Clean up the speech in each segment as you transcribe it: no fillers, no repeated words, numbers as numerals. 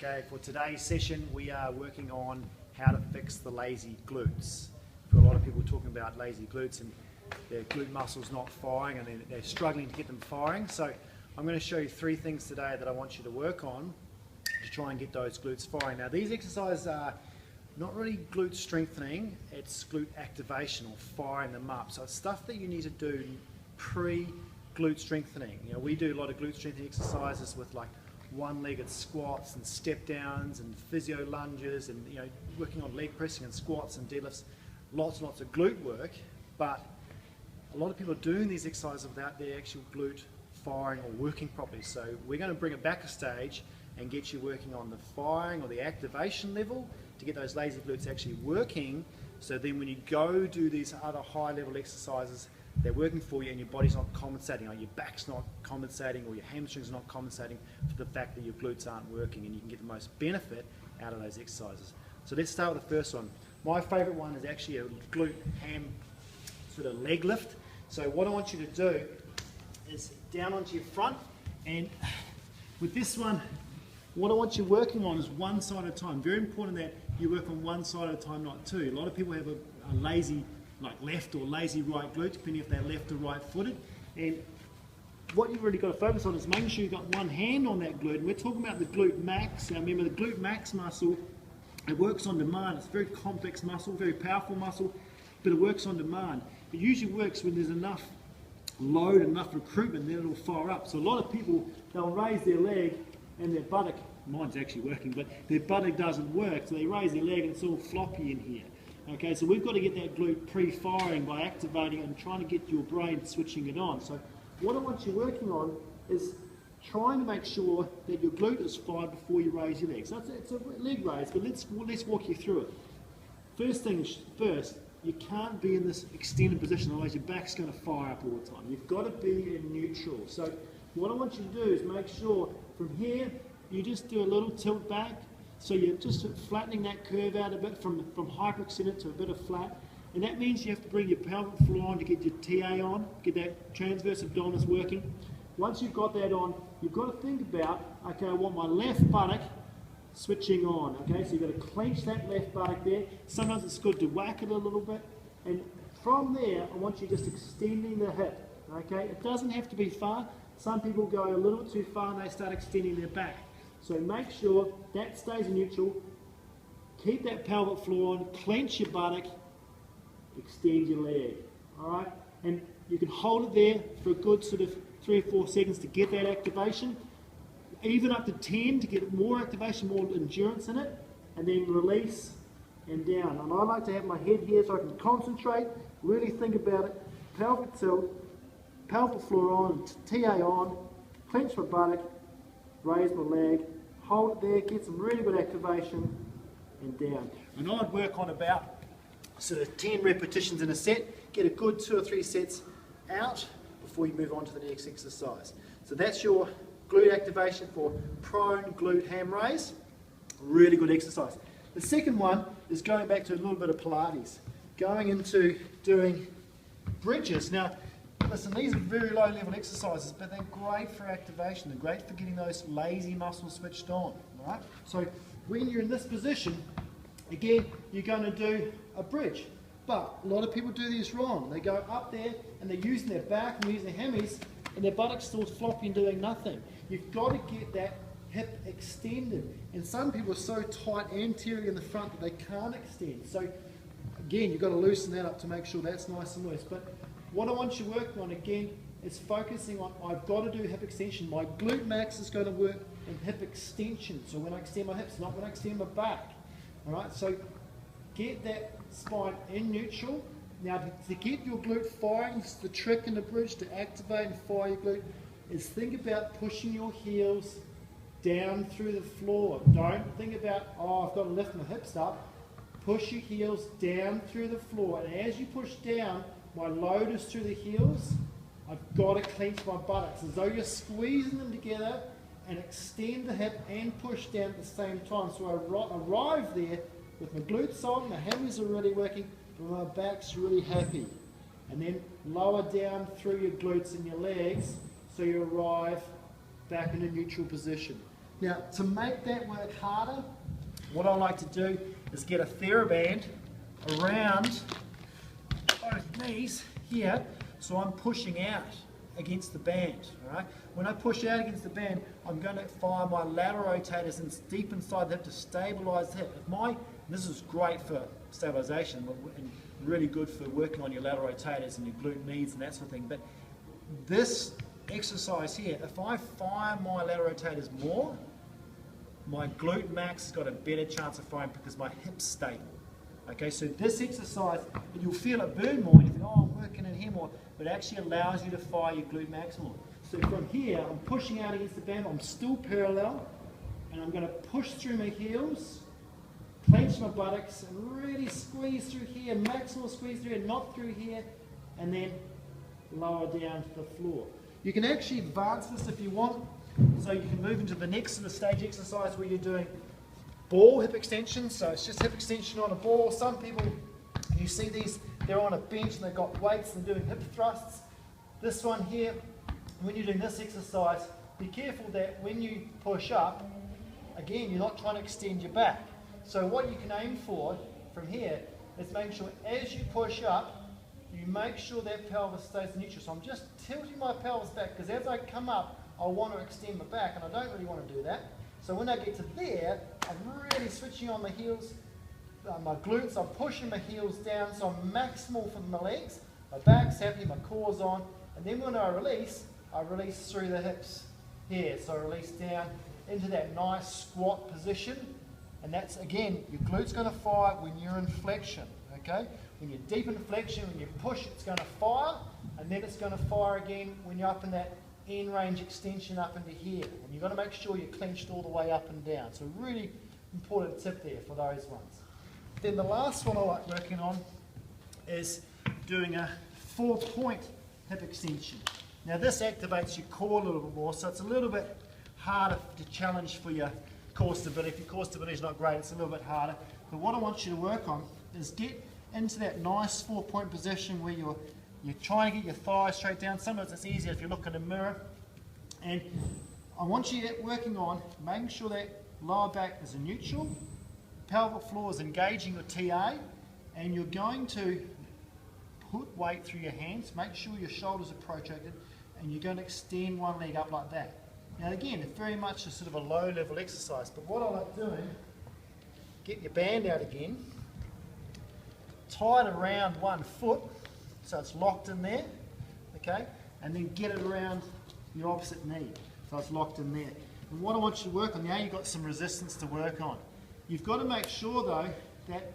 Okay, for today's session we are working on how to fix the lazy glutes. We've got a lot of people talking about lazy glutes and their glute muscles not firing and they're struggling to get them firing. So I'm going to show you 3 things today that I want you to work on to try and get those glutes firing. Now these exercises are not really glute strengthening, it's glute activation or firing them up. So it's stuff that you need to do pre-glute strengthening. You know, we do a lot of glute strengthening exercises with like one-legged squats and step downs and physio lunges and working on leg pressing and squats and deadlifts, lots and lots of glute work, but a lot of people are doing these exercises without their actual glute firing or working properly. So we're going to bring it back a stage and get you working on the firing or the activation level to get those lazy glutes actually working, so then when you go do these other high level exercises, they're working for you and your body's not compensating, or your back's not compensating, or your hamstrings are not compensating for the fact that your glutes aren't working, and you can get the most benefit out of those exercises. So let's start with the first one. My favourite one is actually a glute ham sort of leg lift. So what I want you to do is down onto your front, and with this one, what I want you working on is one side at a time. Very important that you work on one side at a time, not two. A lot of people have a lazy like left or lazy right glute, depending if they're left or right footed. And what you've really got to focus on is making sure you've got one hand on that glute. And we're talking about the glute max. Now remember, the glute max muscle, it works on demand. It's a very complex muscle, very powerful muscle, but it works on demand. It usually works when there's enough load, enough recruitment, then it'll fire up. So a lot of people, they'll raise their leg and their buttock, mine's actually working, but their buttock doesn't work, so they raise their leg and it's all floppy in here. Okay, so we've got to get that glute pre-firing by activating it and trying to get your brain switching it on. So what I want you working on is trying to make sure that your glute is fired before you raise your leg. So it's a leg raise, but let's walk you through it. First things first, you can't be in this extended position, otherwise your back's going to fire up all the time. You've got to be in neutral. So what I want you to do is make sure from here, you just do a little tilt back. So you're just flattening that curve out a bit from hyperextended to a bit of flat. And that means you have to bring your pelvic floor on to get your TA on, get that transverse abdominis working. Once you've got that on, you've got to think about, okay, I want my left buttock switching on, okay? So you've got to clench that left buttock there. Sometimes it's good to whack it a little bit. And from there, I want you just extending the hip, okay? It doesn't have to be far. Some people go a little too far and they start extending their back. So make sure that stays in neutral, keep that pelvic floor on, clench your buttock, extend your leg, alright? And you can hold it there for a good sort of 3 or 4 seconds to get that activation, even up to 10 to get more activation, more endurance in it, and then release and down. And I like to have my head here so I can concentrate, really think about it, pelvic tilt, pelvic floor on, TA on, clench my buttock, raise my leg, hold it there, get some really good activation, and down. And I'd work on about sort of 10 repetitions in a set, get a good 2 or 3 sets out before you move on to the next exercise. So that's your glute activation for prone glute ham raise. Really good exercise. The second one is going back to a little bit of Pilates, going into doing bridges. Now, listen, these are very low level exercises, but they're great for activation. They're great for getting those lazy muscles switched on, right? So when you're in this position, again, you're going to do a bridge. But a lot of people do this wrong. They go up there and they're using their back and using their hammies, and their buttocks still floppy and doing nothing. You've got to get that hip extended. And some people are so tight anterior in the front that they can't extend. So again, you've got to loosen that up to make sure that's nice and loose. But what I want you working on again is focusing on, I've got to do hip extension. My glute max is going to work in hip extension. So when I extend my hips, not when I extend my back. All right, so get that spine in neutral. Now to get your glute firing, the trick in the bridge to activate and fire your glute is think about pushing your heels down through the floor. Don't think about, oh, I've got to lift my hips up. Push your heels down through the floor. And as you push down, my load is through the heels. I've got to clench my buttocks as though you're squeezing them together and extend the hip and push down at the same time. So I arrive there with my glutes on, my hammies are really working, but my back's really happy. And then lower down through your glutes and your legs so you arrive back in a neutral position. Now, to make that work harder, what I like to do is get a TheraBand around both knees here, so I'm pushing out against the band. All right? When I push out against the band, I'm going to fire my lateral rotators deep inside the hip to stabilise the hip. This is great for stabilisation and really good for working on your lateral rotators and your glute medius and that sort of thing. But this exercise here, if I fire my lateral rotators more, my glute max has got a better chance of firing because my hip's stable. Okay, so this exercise, you'll feel it burn more, and you think, oh, I'm working in here more, but it actually allows you to fire your glute max more. So from here, I'm pushing out against the band, I'm still parallel, and I'm going to push through my heels, clench my buttocks, and really squeeze through here, maximal squeeze through here, not through here, and then lower down to the floor. You can actually advance this if you want, so you can move into the next sort of stage exercise where you're doing ball hip extension. So it's just hip extension on a ball. Some people, you see these, they're on a bench and they've got weights and doing hip thrusts. This one here, when you're doing this exercise, be careful that when you push up, again, you're not trying to extend your back. So what you can aim for from here is making sure as you push up, you make sure that pelvis stays neutral. So I'm just tilting my pelvis back because as I come up, I want to extend my back and I don't really want to do that. So when I get to there, I'm really switching on my heels, my glutes, I'm pushing my heels down so I'm maximal for my legs, my back's happy, my core's on, and then when I release through the hips here. So I release down into that nice squat position, and that's, again, your glute's going to fire when you're in flexion, okay? When you're deep in flexion, when you push, it's going to fire, and then it's going to fire again when you're up in that end range extension up into here. And you've got to make sure you're clenched all the way up and down. So really important tip there for those ones. Then the last one I like working on is doing a 4-point hip extension. Now this activates your core a little bit more, so it's a little bit harder to challenge for your core stability. If your core stability is not great, it's a little bit harder. But what I want you to work on is get into that nice 4-point position where you're trying to get your thighs straight down. Sometimes it's easier if you look in a mirror. And I want you working on making sure that lower back is neutral, pelvic floor is engaging your TA, and you're going to put weight through your hands, make sure your shoulders are protracted, and you're going to extend one leg up like that. Now again, it's very much a sort of a low level exercise, but what I like doing, get your band out again, tie it around one foot, so it's locked in there, okay? And then get it around your opposite knee, so it's locked in there. And what I want you to work on, now you've got some resistance to work on. You've got to make sure though that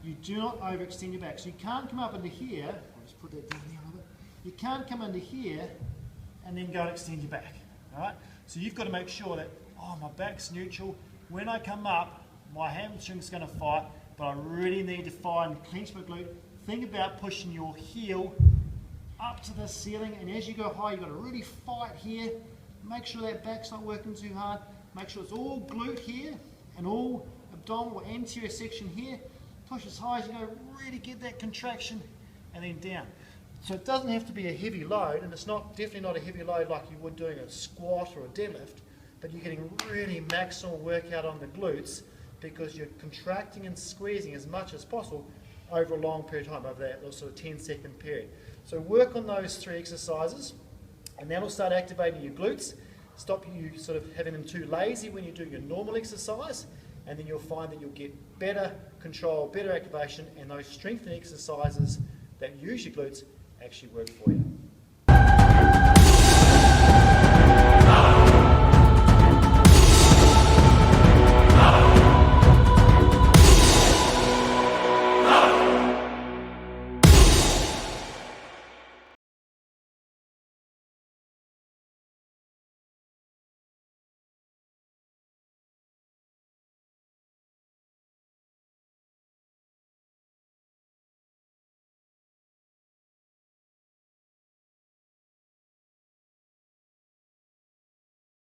you do not overextend your back. So you can't come up into here, I'll just put that down there a little bit. You can't come into here and then go and extend your back, all right? So you've got to make sure that, oh, my back's neutral. When I come up, my hamstring's going to fight, but I really need to fire and clench my glute. Think about pushing your heel up to the ceiling, and as you go high, you've got to really fight here. Make sure that back's not working too hard. Make sure it's all glute here and all abdominal anterior section here. Push as high as you go, really get that contraction, and then down. So it doesn't have to be a heavy load, and it's definitely not a heavy load like you would doing a squat or a deadlift, but you're getting really maximal workout on the glutes because you're contracting and squeezing as much as possible over a long period of time, over that sort of 10-second period. So work on those 3 exercises, and that'll start activating your glutes, stop you sort of having them too lazy when you do your normal exercise, and then you'll find that you'll get better control, better activation, and those strengthening exercises that use your glutes actually work for you.